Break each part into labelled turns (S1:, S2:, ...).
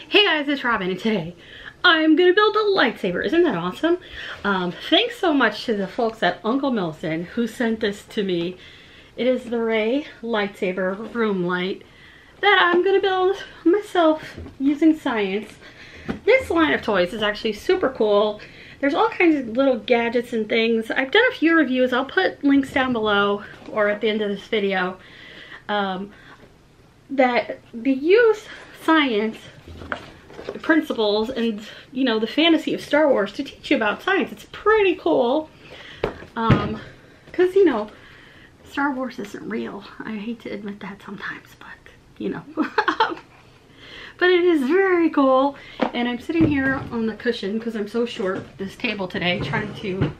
S1: Hey guys, it's Robin, and today I'm gonna build a lightsaber. Isn't that awesome? Thanks so much to the folks at Uncle Milton who sent this to me. It is the Ray lightsaber room light that I'm gonna build myself using science. This line of toys is actually super cool. There's all kinds of little gadgets and things. I've done a few reviews. I'll put links down below or at the end of this video that they use science principles and, you know, the fantasy of Star Wars to teach you about science. It's pretty cool because, you know, Star Wars isn't real. I hate to admit that sometimes, but, you know. But it is very cool, and I'm sitting here on the cushion because I'm so short at this table today trying to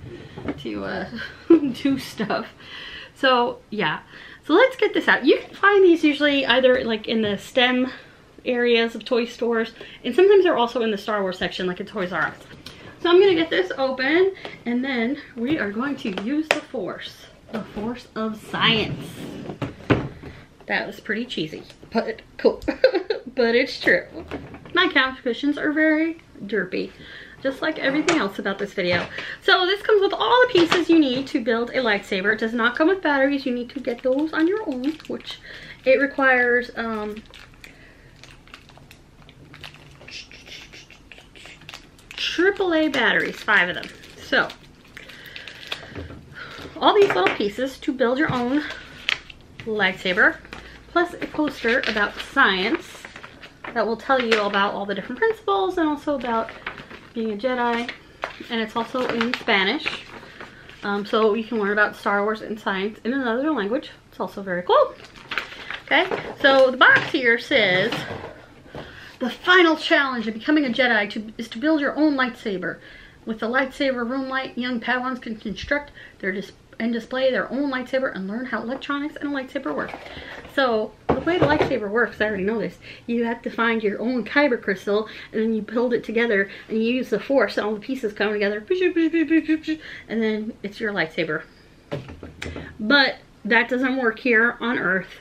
S1: do stuff. So yeah, so let's get this out. You can find these usually either like in the STEM areas of toy stores, and sometimes they're also in the Star Wars section like at Toys R Us. So I'm gonna get this open, and then we are going to use the force of science. That was pretty cheesy, but cool. But it's true. My couch cushions are very derpy, just like everything else about this video. So this comes with all the pieces you need to build a lightsaber. It does not come with batteries. You need to get those on your own, which it requires AAA batteries, 5 of them. So all these little pieces to build your own lightsaber, plus a poster about science that will tell you about all the different principles and also about being a Jedi. And it's also in Spanish, so you can learn about Star Wars and science in another language. It's also very cool. Okay, so the box here says, the final challenge of becoming a Jedi is to build your own lightsaber. With the lightsaber room light, young Padawans can construct and display their own lightsaber and learn how electronics and a lightsaber work. So the way the lightsaber works, I already know this, you have to find your own kyber crystal, and then you build it together, and you use the force, and all the pieces come together, and then it's your lightsaber. But that doesn't work here on Earth.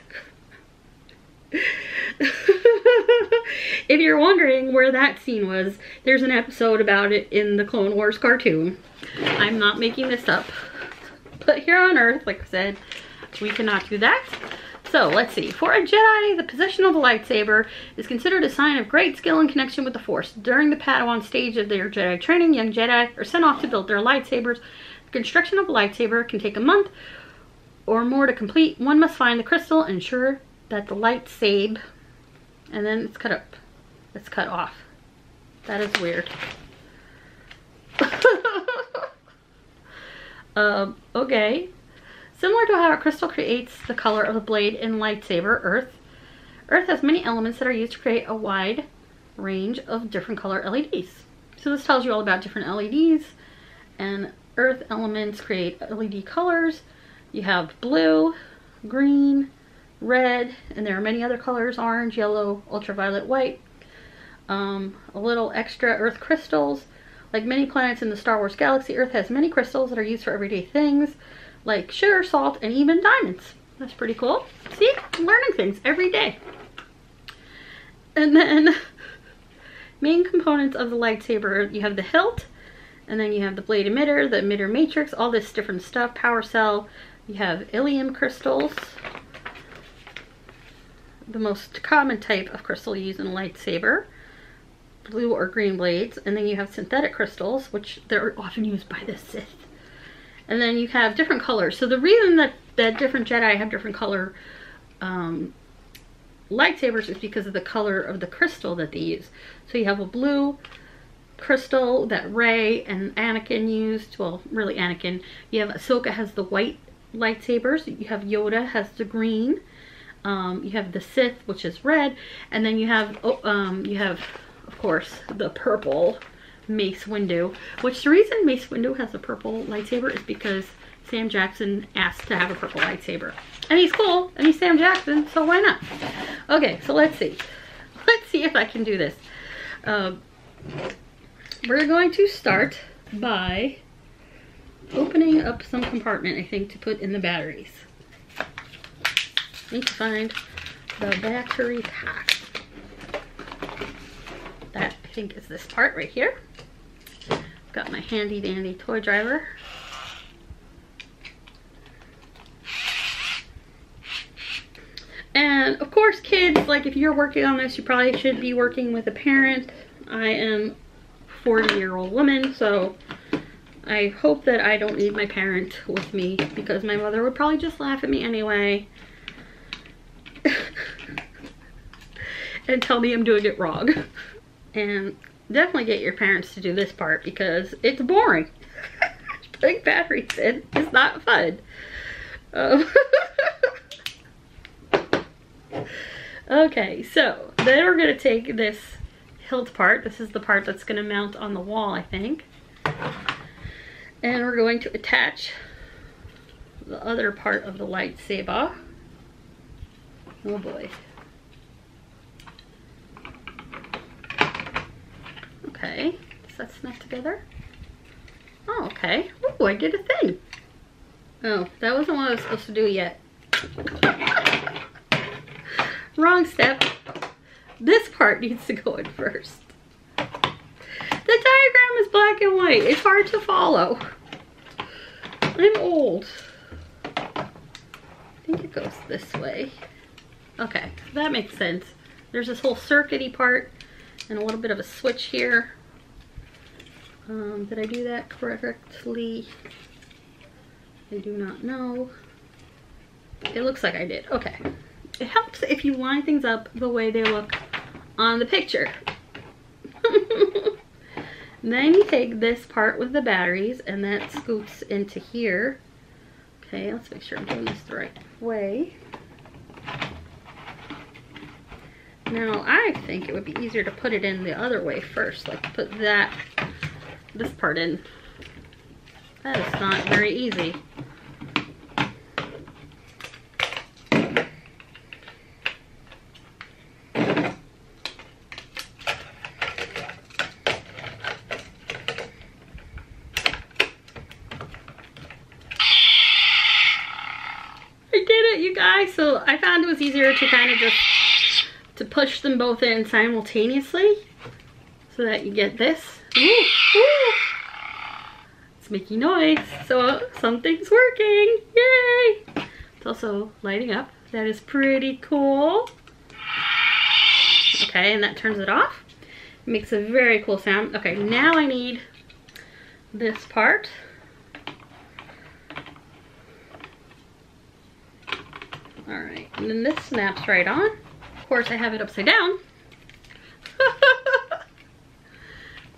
S1: If you're wondering where that scene was, there's an episode about it in the Clone Wars cartoon. I'm not making this up. But here on Earth, like I said, we cannot do that. So let's see. For a Jedi, the possession of a lightsaber is considered a sign of great skill and connection with the Force. During the Padawan stage of their Jedi training, young Jedi are sent off to build their lightsabers. The construction of a lightsaber can take a month or more to complete. One must find the crystal and ensure that the lightsaber, and then it's cut up. It's cut off. That is weird. Okay. Similar to how a crystal creates the color of a blade in lightsaber, Earth has many elements that are used to create a wide range of different color LEDs. So this tells you all about different LEDs, and Earth elements create LED colors. You have blue, green, red, and there are many other colors: orange, yellow, ultraviolet, white. A little extra Earth crystals. Like many planets in the Star Wars galaxy, Earth has many crystals that are used for everyday things, like sugar, salt, and even diamonds. That's pretty cool. See? I'm learning things every day. And then, main components of the lightsaber, you have the hilt, and then you have the blade emitter, the emitter matrix, all this different stuff, power cell. You have ilium crystals, the most common type of crystal used in a lightsaber. Blue or green blades, and then you have synthetic crystals, which they're often used by the Sith. And then you have different colors. So the reason that different Jedi have different color lightsabers is because of the color of the crystal that they use. So you have a blue crystal that Rey and Anakin used. Well, really Anakin. You have Ahsoka has the white lightsabers. You have Yoda has the green. You have the Sith, which is red, and then you have of course, the purple Mace Windu, which the reason Mace Windu has a purple lightsaber is because Sam Jackson asked to have a purple lightsaber. And he's cool, and he's Sam Jackson, so why not? Okay, so let's see. Let's see if I can do this. We're going to start by opening up some compartment, I think, to put in the batteries. Need to find the battery pack. think is this part right here. Got my handy dandy toy driver. And of course, kids, like if you're working on this, you probably should be working with a parent. I am a 40-year-old woman, so I hope that I don't need my parent with me, because my mother would probably just laugh at me anyway and tell me I'm doing it wrong. And definitely get your parents to do this part because it's boring. Putting batteries in is not fun. Okay, so then we're going to take this hilt part. This is the part that's going to mount on the wall, I think. And we're going to attach the other part of the lightsaber. Oh boy. Okay, does that snap together? Oh, okay. Oh, I did a thing. Oh, that wasn't what I was supposed to do yet. Wrong step. This part needs to go in first. The diagram is black and white. It's hard to follow. I'm old. I think it goes this way. Okay, that makes sense. There's this whole circuity part and a little bit of a switch here. Did I do that correctly? I do not know. It looks like I did. Okay. It helps if you line things up the way they look on the picture. Then you take this part with the batteries and that scoops into here. Okay, let's make sure I'm doing this the right way. Now, I think it would be easier to put it in the other way first, like put this part in. That is not very easy. So I found it was easier to kind of just to push them both in simultaneously so that you get this. Ooh, ooh. It's making noise, so something's working. Yay! It's also lighting up. That is pretty cool. Okay, and that turns it off. It makes a very cool sound. Okay, now I need this part. Alright, and then this snaps right on. Of course, I have it upside down.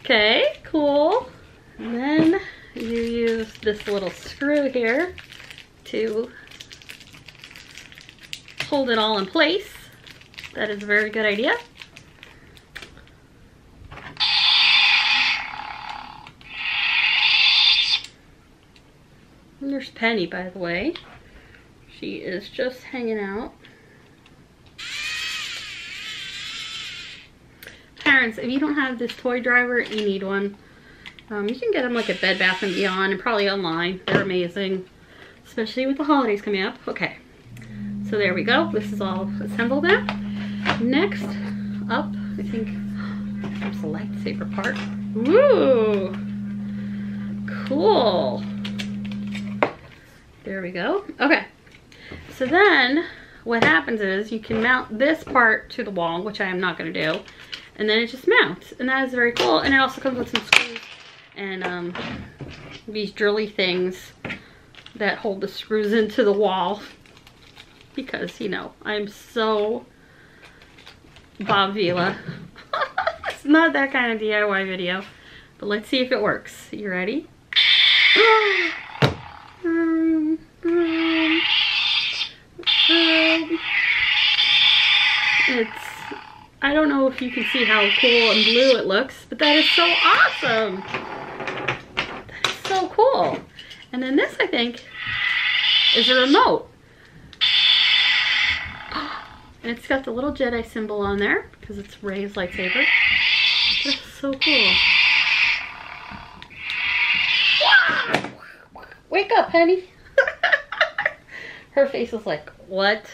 S1: Okay, cool. And then you use this little screw here to hold it all in place. That is a very good idea. And there's Penny, by the way. She is just hanging out. Parents, if you don't have this toy driver, you need one. You can get them like at Bed Bath & Beyond and probably online. They're amazing, especially with the holidays coming up. Okay, so there we go. This is all assembled now. Next up, I think, there's the lightsaber part. Ooh, cool. There we go. Okay. So then what happens is you can mount this part to the wall, which I am not going to do, and then it just mounts, and that is very cool. And it also comes with some screws and these drilly things that hold the screws into the wall, because, you know, I'm so Bob Vila. It's not that kind of DIY video, but let's see if it works. You ready? I don't know if you can see how cool and blue it looks, but that is so awesome. That is so cool. And then this, I think, is a remote. And it's got the little Jedi symbol on there because it's Rey's lightsaber. That's so cool. Wake up, Penny. Her face is like, what?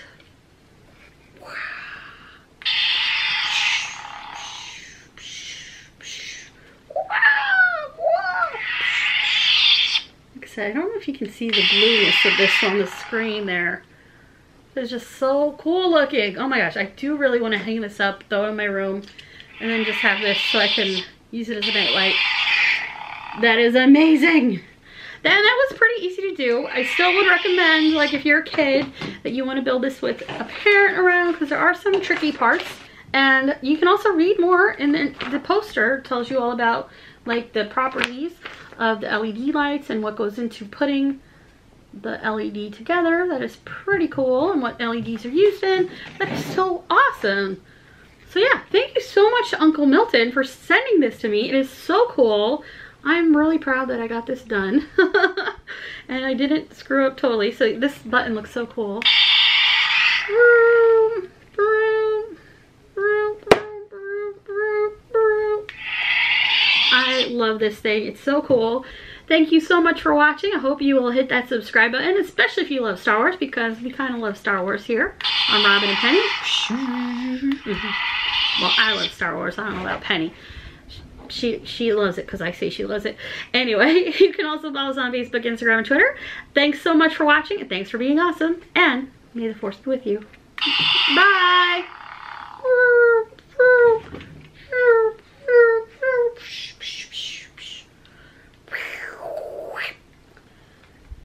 S1: said, I don't know if you can see the blueness of this on the screen there. It's just so cool looking. Oh my gosh, I do really want to hang this up, throw it in my room, and then just have this so I can use it as a nightlight. That is amazing. That was pretty easy to do. I still would recommend, like if you're a kid, that you want to build this with a parent around, because there are some tricky parts. And you can also read more in the poster. It tells you all about like the properties of the LED lights and what goes into putting the LED together. That is pretty cool, and what LEDs are used in. That is so awesome. So yeah, thank you so much to Uncle Milton for sending this to me. It is so cool. I'm really proud that I got this done. And I didn't screw up totally. So this button looks so cool. I love this thing. It's so cool. Thank you so much for watching. I hope you will hit that subscribe button, especially if you love Star Wars, because we kind of love Star Wars here on Robin and Penny. Well, I love Star Wars. I don't know about Penny. She loves it because I say she loves it. Anyway, you can also follow us on Facebook, Instagram, and Twitter. Thanks so much for watching, and thanks for being awesome. And may the Force be with you. Bye!